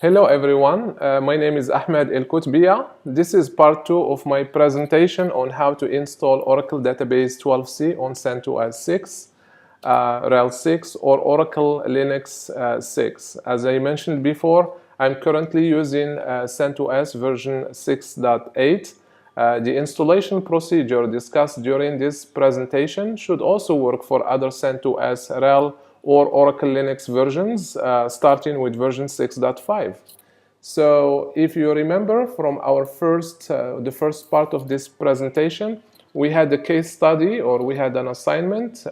Hello everyone, my name is Ahmed El-Kutbiya. This is part 2 of my presentation on how to install Oracle Database 12c on CentOS 6, RHEL 6 or Oracle Linux 6. As I mentioned before, I'm currently using CentOS version 6.8. The installation procedure discussed during this presentation should also work for other CentOS, RHEL, or Oracle Linux versions, starting with version 6.5. So if you remember from our the first part of this presentation, we had a case study or we had an assignment.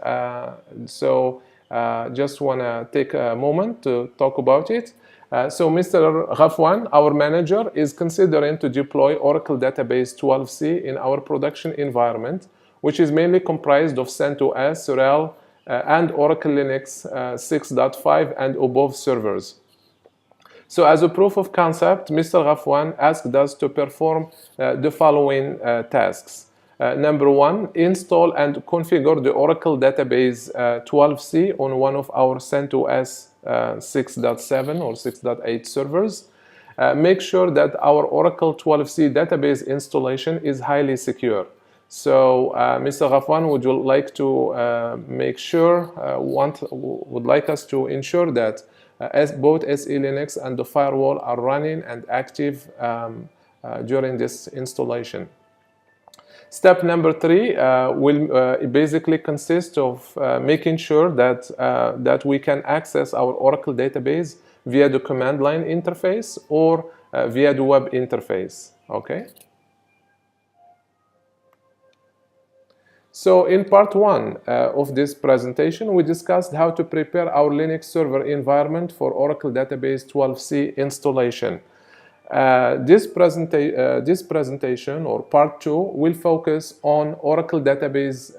Just want to take a moment to talk about it. So Mr. Ghafwan, our manager, is considering to deploy Oracle Database 12c in our production environment, which is mainly comprised of CentOS, RHEL, and Oracle Linux 6.5 and above servers. So as a proof of concept, Mr. Ghafwan asked us to perform the following tasks. Number 1, install and configure the Oracle Database 12c on one of our CentOS 6.7 or 6.8 servers. Make sure that our Oracle 12c database installation is highly secure. So, Mr. Ghafwan, would you like to make sure, would like us to ensure that both SE Linux and the firewall are running and active during this installation? Step number 3 will basically consist of making sure that we can access our Oracle database via the command line interface or via the web interface. Okay. So in part 1 of this presentation, we discussed how to prepare our Linux server environment for Oracle Database 12c installation. This presentation, or part 2, will focus on Oracle Database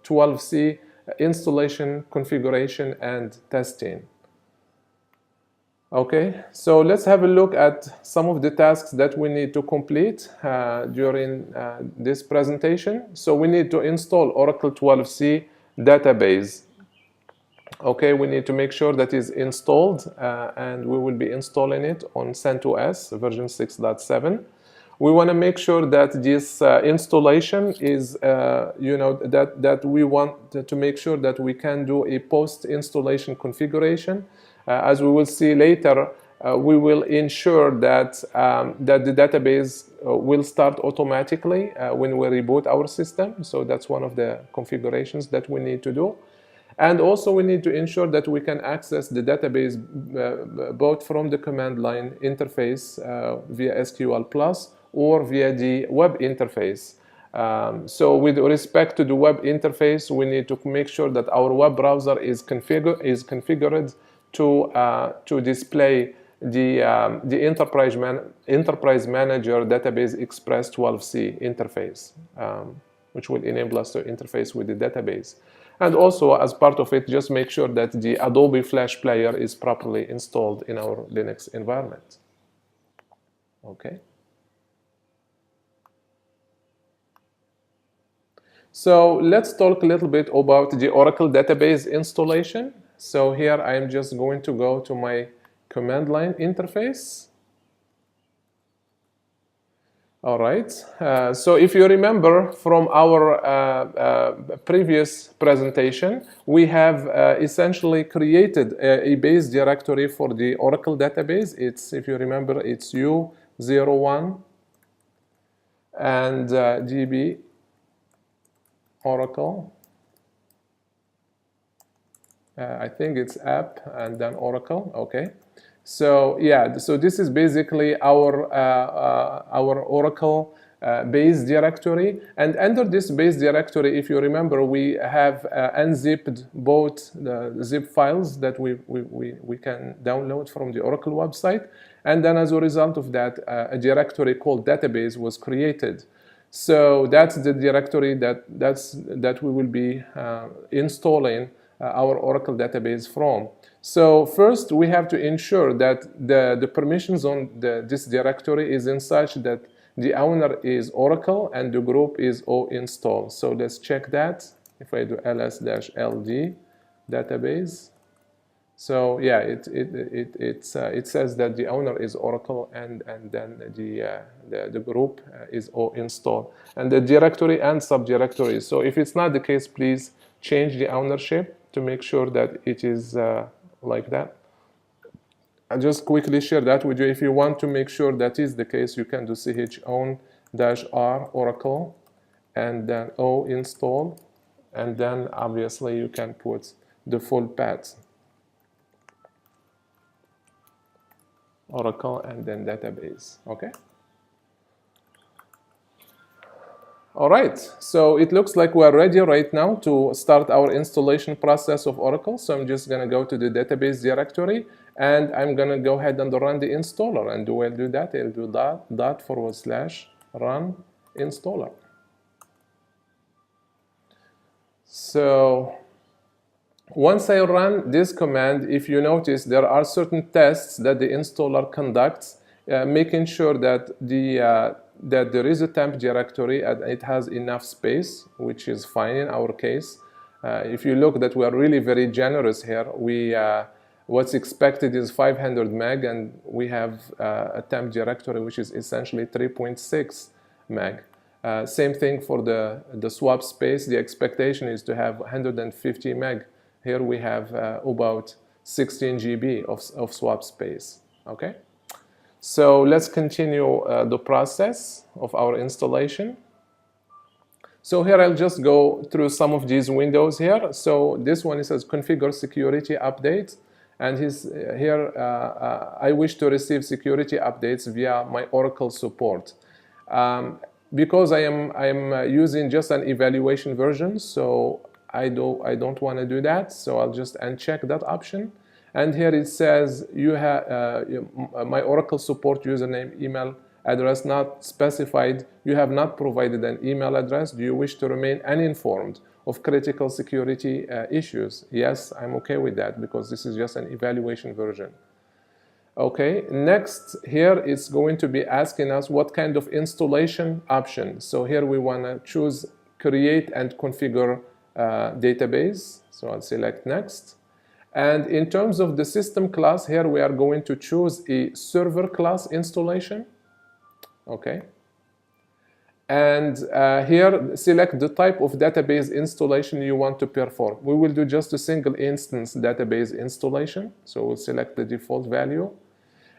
12c installation, configuration, and testing. Okay, so let's have a look at some of the tasks that we need to complete during this presentation. So we need to install Oracle 12c database. Okay, we need to make sure that is installed and we will be installing it on CentOS version 6.7. We want to make sure that this installation is, that we want to make sure that we can do a post-installation configuration. As we will see later, we will ensure that, that the database will start automatically when we reboot our system. So that's one of the configurations that we need to do. And also we need to ensure that we can access the database both from the command line interface via SQL+ or via the web interface. So with respect to the web interface, we need to make sure that our web browser is configured to display the Enterprise Manager Database Express 12c interface, which will enable us to interface with the database. And also, as part of it, just make sure that the Adobe Flash Player is properly installed in our Linux environment. Okay. So let's talk a little bit about the Oracle database installation. So here I am just going to go to my command line interface. All right. So if you remember from our previous presentation, we have essentially created a base directory for the Oracle database. It's, if you remember, it's U01 and DB Oracle. I think it's app and then Oracle. Okay. So yeah, so this is basically our Oracle base directory, and under this base directory, if you remember, we have unzipped both the zip files that we can download from the Oracle website, and then as a result of that, a directory called database was created. So that's the directory that we will be installing our Oracle database from. So first we have to ensure that the permissions on this directory is in such that the owner is Oracle and the group is oinstall. So let's check that. If I do ls-ld database, So yeah, it says that the owner is Oracle, and then the group is O install, and the directory and subdirectory. So if it's not the case, please change the ownership to make sure that it is like that. I'll just quickly share that with you. If you want to make sure that is the case, you can do -r Oracle and then O install, and then obviously you can put the full path. Oracle and then database. Okay. All right, so it looks like we're ready right now to start our installation process of Oracle. So I'm just gonna go to the database directory, and I'm gonna go ahead and run the installer. And do I do that? I'll do /run installer. So once I run this command, if you notice, there are certain tests that the installer conducts, making sure that that there is a temp directory and it has enough space, which is fine in our case. If you look, that we are really very generous here. What's expected is 500 meg, and we have a temp directory which is essentially 3.6 meg. Same thing for the swap space. The expectation is to have 150 meg. Here we have about 16 GB of swap space. Okay, so let's continue the process of our installation. So here I'll just go through some of these windows here. So this one, it says configure security update, and here I wish to receive security updates via my Oracle support. Because I am using just an evaluation version, so I don't want to do that, so I'll just uncheck that option. And here it says you have my Oracle support username, email address not specified. You have not provided an email address. Do you wish to remain uninformed of critical security issues? Yes, I'm okay with that because this is just an evaluation version. Okay, next here it's going to be asking us what kind of installation option. So here we want to choose create and configure database. So I'll select next. And in terms of the system class, here we are going to choose a server class installation. Okay. And here select the type of database installation you want to perform. We will do just a single instance database installation. So we'll select the default value.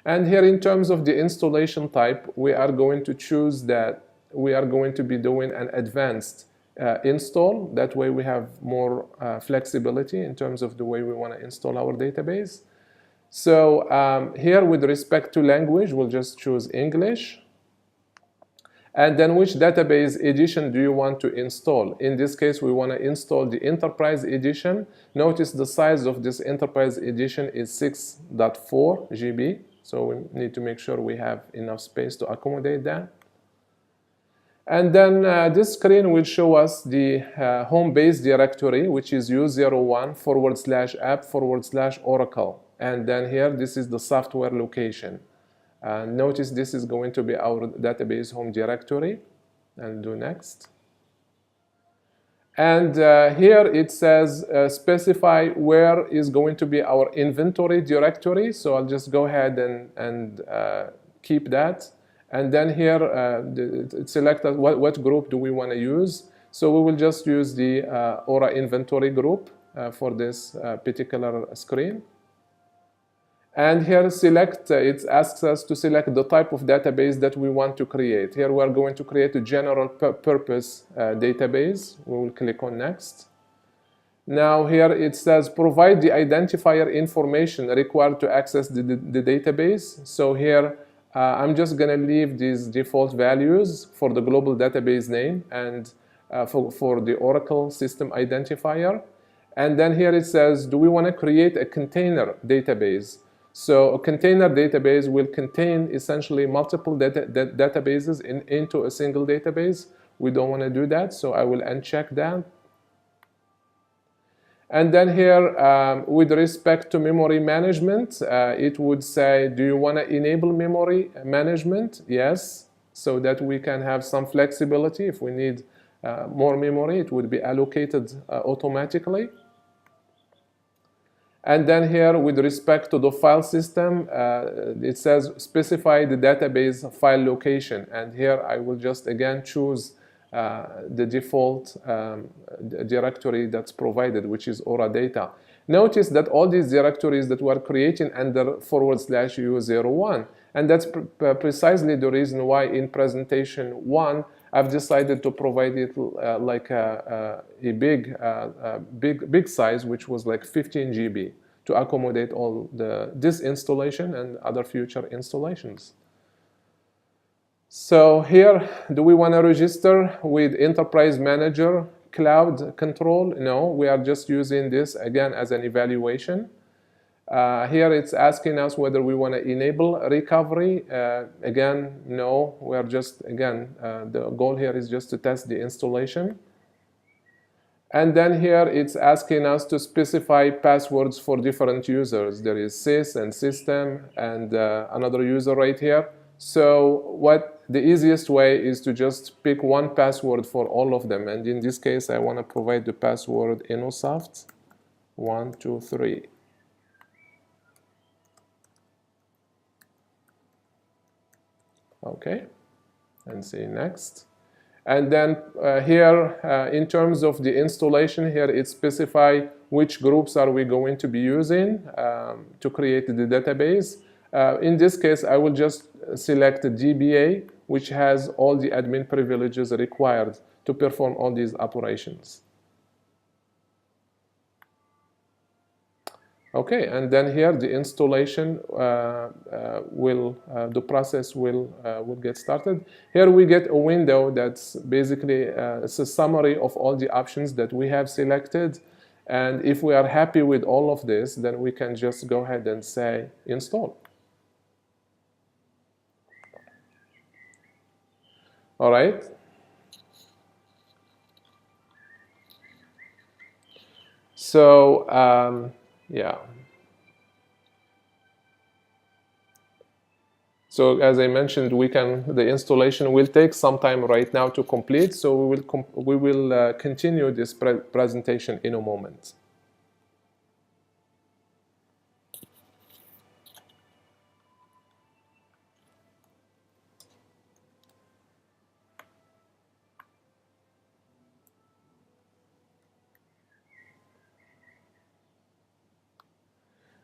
And here in terms of the installation type, we are going to choose that we are going to be doing an advanced install. That way we have more flexibility in terms of the way we want to install our database. So here with respect to language, we'll just choose English. And then which database edition do you want to install? In this case, we want to install the Enterprise Edition. Notice the size of this Enterprise Edition is 6.4 GB. So we need to make sure we have enough space to accommodate that. And then this screen will show us the home base directory, which is u01/app/oracle. And then here, this is the software location. Notice this is going to be our database home directory. And do next. And here it says specify where is going to be our inventory directory. So I'll just go ahead and keep that. And then here select what group do we want to use. So we will just use the Aura inventory group for this particular screen. And here select, it asks us to select the type of database that we want to create. Here we are going to create a general purpose database. We will click on next. Now here it says provide the identifier information required to access the database. So here I'm just going to leave these default values for the global database name and for the Oracle system identifier. And then here it says, do we want to create a container database? So a container database will contain essentially multiple databases into a single database. We don't want to do that, so I will uncheck that. And then here, with respect to memory management, it would say, do you want to enable memory management? Yes, so that we can have some flexibility. If we need more memory, it would be allocated automatically. And then here, with respect to the file system, it says specify the database file location. And here I will just again choose the default directory that's provided, which is Aura data. Notice that all these directories that we're creating under /u01, and that's precisely the reason why in presentation 1 I've decided to provide it like a big size, which was like 15 GB, to accommodate all this installation and other future installations. So here, do we want to register with Enterprise Manager Cloud Control? No, we are just using this again as an evaluation. Here it's asking us whether we want to enable recovery. Again, no, we are just, again, the goal here is just to test the installation. And then here it's asking us to specify passwords for different users. There is sys and system and another user right here. So the easiest way is to just pick one password for all of them. And in this case, I want to provide the password InnoSoft 123. Okay, and say next. And then here, in terms of the installation, here it specifies which groups are we going to be using to create the database. In this case, I will just select DBA, which has all the admin privileges required to perform all these operations. Okay, and then here the installation the process will get started. Here we get a window that's basically it's a summary of all the options that we have selected. And if we are happy with all of this, then we can just go ahead and say install. All right. So, yeah. So as I mentioned, the installation will take some time right now to complete. So we will continue this presentation in a moment.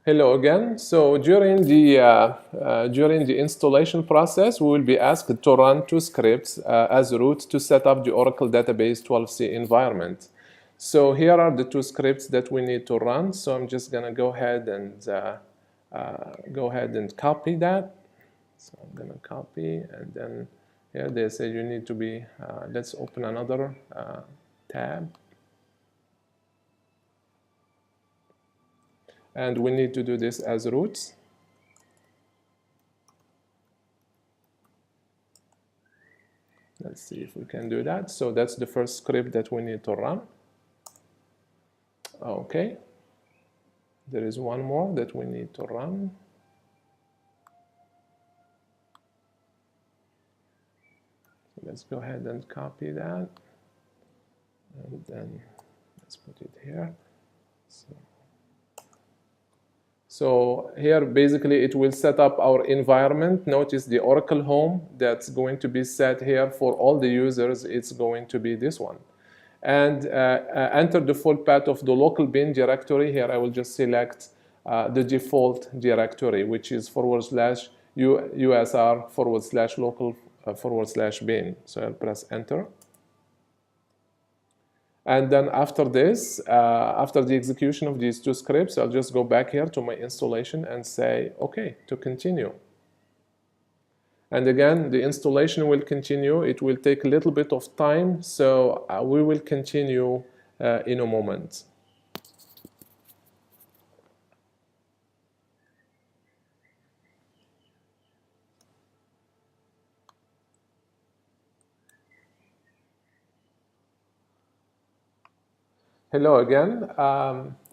Hello again. So during the installation process, we will be asked to run two scripts as root to set up the Oracle Database 12c environment. So here are the two scripts that we need to run. So I'm just going to go ahead and copy that. So I'm going to copy, and then here they say you need to be. Let's open another tab. And we need to do this as root. Let's see if we can do that. So that's the first script that we need to run. Okay. There is one more that we need to run. So let's go ahead and copy that. And then let's put it here. So here, basically, it will set up our environment. Notice the Oracle Home that's going to be set here for all the users. It's going to be this one. And enter the full path of the local bin directory. Here, I will just select the default directory, which is /usr/local/bin. So I'll press enter. And then after this, after the execution of these two scripts, I'll just go back here to my installation and say, OK, to continue. And again, the installation will continue. It will take a little bit of time, so we will continue in a moment. Hello again.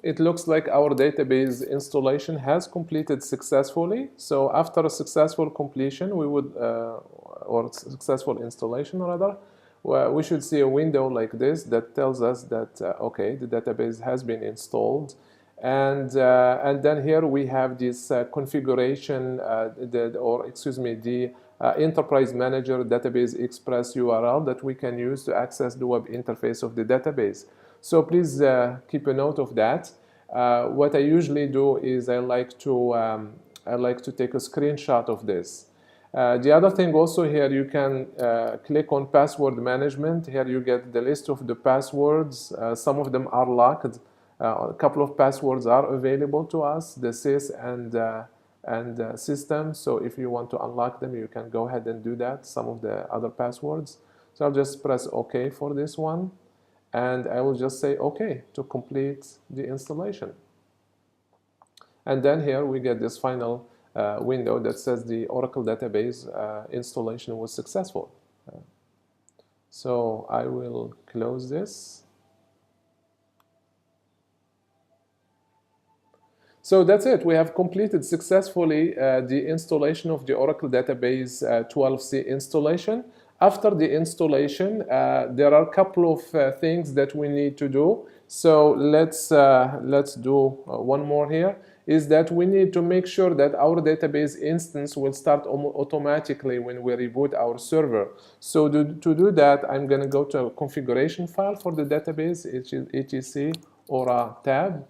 It looks like our database installation has completed successfully. So after a successful completion, we would, or successful installation rather, we should see a window like this that tells us that, okay, the database has been installed. And then here we have this configuration, the Enterprise Manager Database Express URL that we can use to access the web interface of the database. So please keep a note of that. What I usually do is I like to take a screenshot of this. The other thing also here, you can click on password management. Here you get the list of the passwords. Some of them are locked. A couple of passwords are available to us, the sys and system. So if you want to unlock them, you can go ahead and do that, some of the other passwords. So I'll just press OK for this one. And I will just say OK to complete the installation. And then here we get this final window that says the Oracle database installation was successful. So I will close this. So that's it. We have completed successfully the installation of the Oracle Database 12c installation. After the installation, there are a couple of things that we need to do. So let's do one more here. Is that we need to make sure that our database instance will start automatically when we reboot our server. So to do that, I'm going to go to a configuration file for the database, etc Aura tab.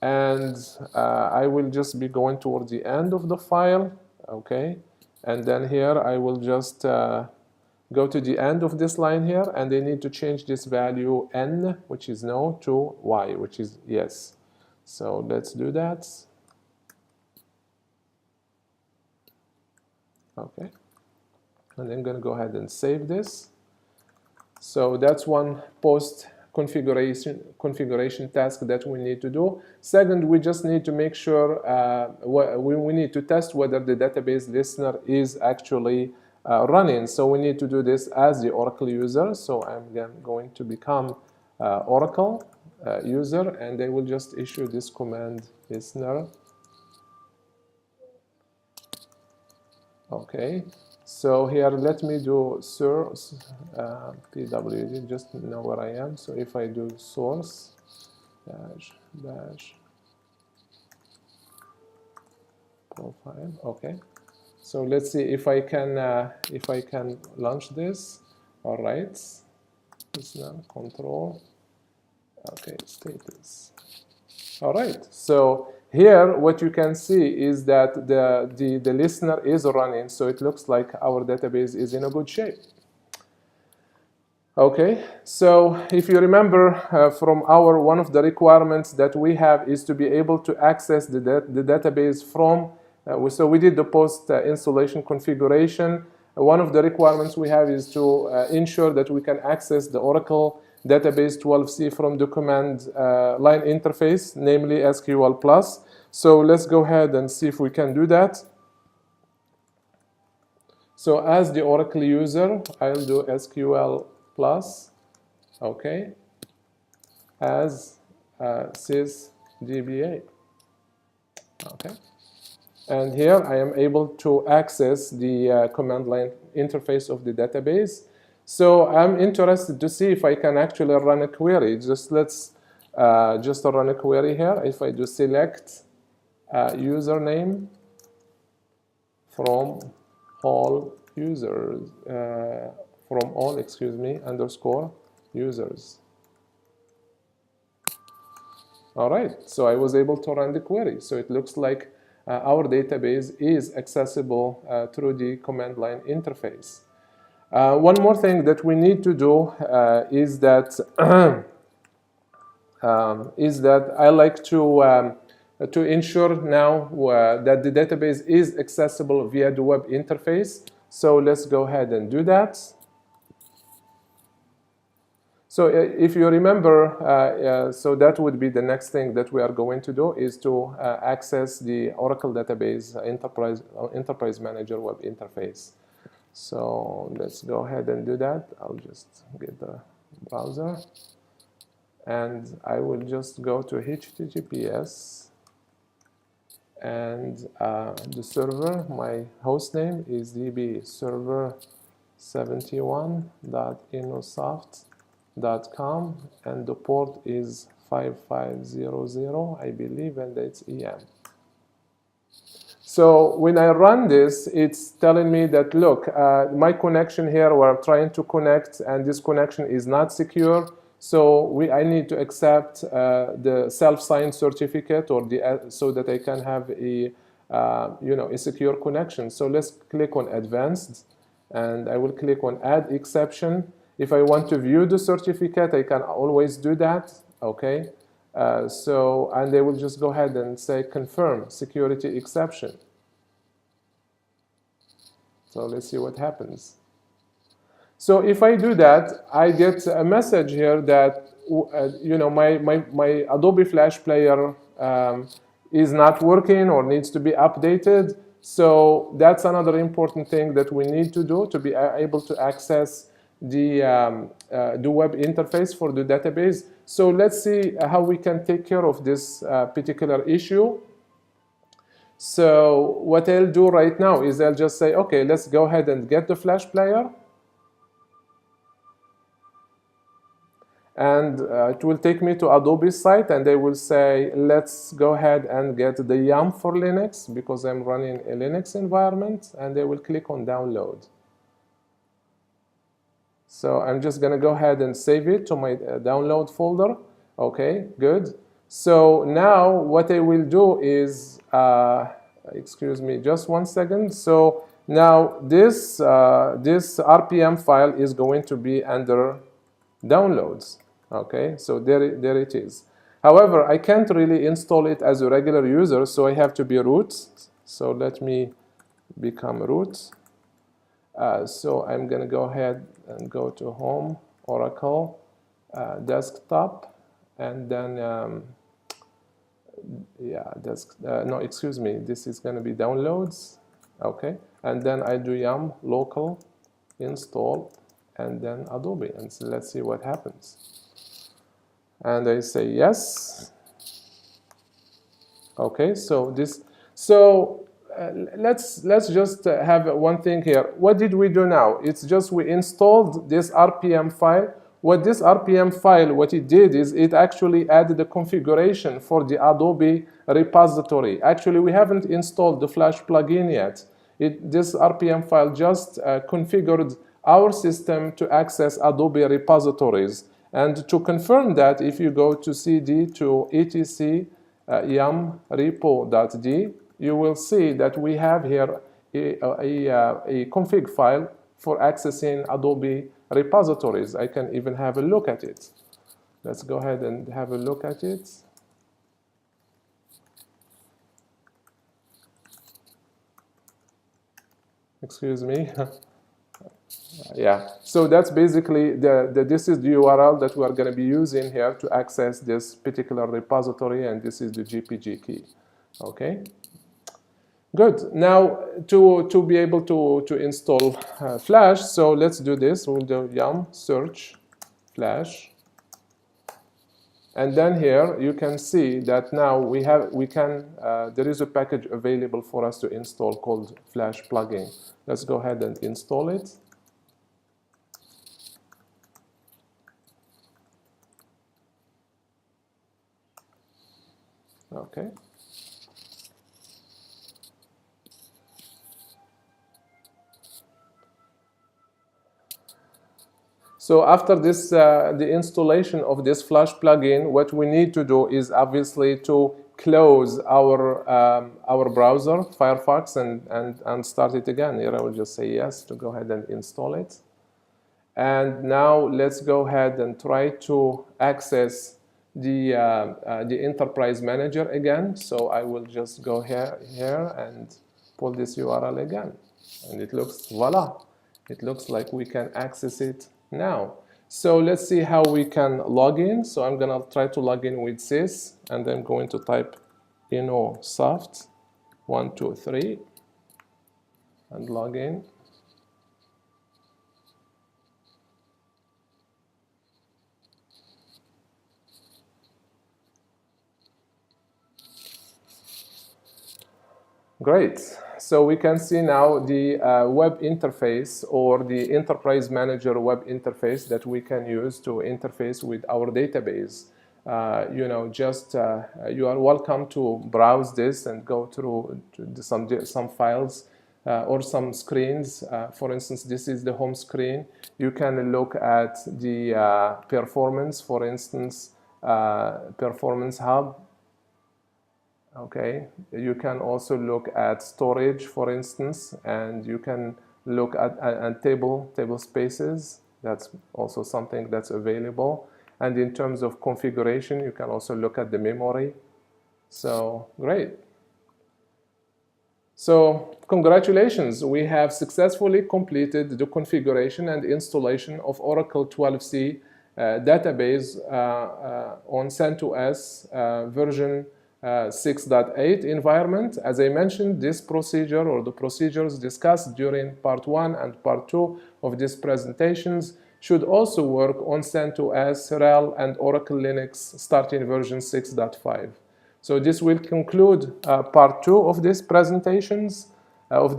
And I will just be going toward the end of the file, okay? And then here I will just go to the end of this line here, and I need to change this value n, which is no, to y, which is yes. So let's do that. Okay. And I'm going to go ahead and save this. So that's one post configuration task that we need to do. Second, we just need to make sure we need to test whether the database listener is actually running. So we need to do this as the Oracle user. So I'm going to become Oracle user, and I will just issue this command listener. Okay. So here, let me do source pwd, just to know where I am. So if I do source dash profile, okay. So let's see if I can launch this. All right, listener control. Okay, status. All right. So here, what you can see is that the listener is running, so it looks like our database is in a good shape. Okay, so if you remember from one of the requirements that we have is to be able to access the database from, so we did the post installation configuration. One of the requirements we have is to ensure that we can access the Oracle database 12c from the command line interface, namely SQL+. So let's go ahead and see if we can do that. So as the Oracle user, I'll do SQL+, okay, as sysdba, okay. And here I am able to access the command line interface of the database. So I'm interested to see if I can actually run a query. Let's run a query here. If I do select username from all users, underscore users. All right, so I was able to run the query. So it looks like our database is accessible through the command line interface. One more thing that we need to do is that I like to ensure now that the database is accessible via the web interface. So let's go ahead and do that. So if you remember, so that would be the next thing that we are going to do is to access the Oracle Database Enterprise Manager web interface. So let's go ahead and do that. I'll just get the browser, and I will just go to HTTPS, and the server, my host name is dbserver71.innosoft.com, and the port is 5500, I believe, and it's EM. So when I run this, it's telling me that, look, my connection here, we're trying to connect, and this connection is not secure. So I need to accept the self-signed certificate, or so that I can have a a secure connection. So let's click on Advanced, and I will click on Add Exception. If I want to view the certificate, I can always do that. Okay. And they will just go ahead and say confirm security exception. So let's see what happens. So if I do that, I get a message here that my Adobe Flash Player is not working or needs to be updated. So that's another important thing that we need to do to be able to access the web interface for the database. So let's see how we can take care of this particular issue. So what I'll do right now is I'll just say, okay, let's go ahead and get the Flash Player. And it will take me to Adobe's site, and they will say, let's go ahead and get the YAM for Linux, because I'm running a Linux environment, and they will click on download. So I'm just going to go ahead and save it to my download folder. Okay, good. So now what I will do is, excuse me, just one second. So now this RPM file is going to be under downloads. Okay, so there it is. However, I can't really install it as a regular user, so I have to be root. So let me become root. So I'm going to go ahead and go to Home, Oracle, Desktop, and then, no, excuse me, this is going to be Downloads. Okay, and then I do yum local install, and then Adobe, and so let's see what happens. And I say yes. Okay, so let's just have one thing here. What did we do now? It's just we installed this RPM file. What this RPM file, what it did is it actually added the configuration for the Adobe repository. Actually, we haven't installed the Flash plugin yet. This RPM file just configured our system to access Adobe repositories. And to confirm that, if you go to cd to etc yum repo.d, you will see that we have here a config file for accessing Adobe repositories. I can even have a look at it. Let's go ahead and have a look at it. Excuse me. Yeah, so that's basically this is the URL that we are going to be using here to access this particular repository, and this is the GPG key. Okay, good. Now to be able to install Flash, so let's do this. We'll do yum search Flash, and then here you can see that now there is a package available for us to install called Flash plugin. Let's go ahead and install it. Okay. So after this, the installation of this Flash plugin, what we need to do is obviously to close our browser, Firefox, and start it again. Here I will just say yes to go ahead and install it. And now let's go ahead and try to access the Enterprise Manager again. So I will just go here and pull this URL again. And it looks, voila, it looks like we can access it now. So let's see how we can log in. So I'm going to try to log in with sys, and I'm going to type soft 123 and log in. Great. So we can see now the web interface, or the Enterprise Manager web interface that we can use to interface with our database. just you are welcome to browse this and go through some files or some screens. For instance, this is the home screen. You can look at the performance, for instance, Performance Hub. Okay, you can also look at storage, for instance, and you can look at table spaces. That's also something that's available. And in terms of configuration, you can also look at the memory. So great. So congratulations, we have successfully completed the configuration and installation of Oracle 12c database on CentOS version 6.8 environment. As I mentioned, this procedure or the procedures discussed during part 1 and part 2 of these presentations should also work on CentOS, RHEL, and Oracle Linux starting version 6.5. So this will conclude part 2 of this presentations of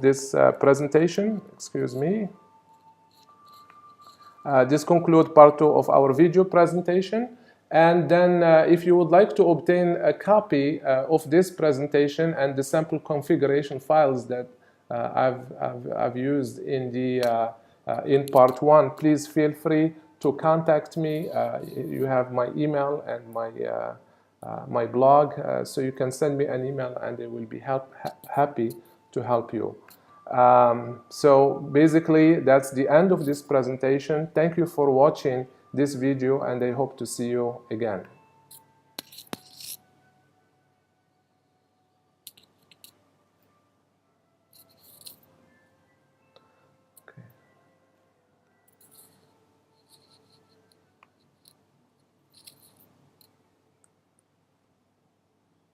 this presentation. Excuse me. This concludes part 2 of our video presentation. And then if you would like to obtain a copy of this presentation and the sample configuration files that I've used in the in part 1, please feel free to contact me. You have my email and my blog, so you can send me an email and I will be happy to help you. So basically, that's the end of this presentation. Thank you for watching this video, and I hope to see you again.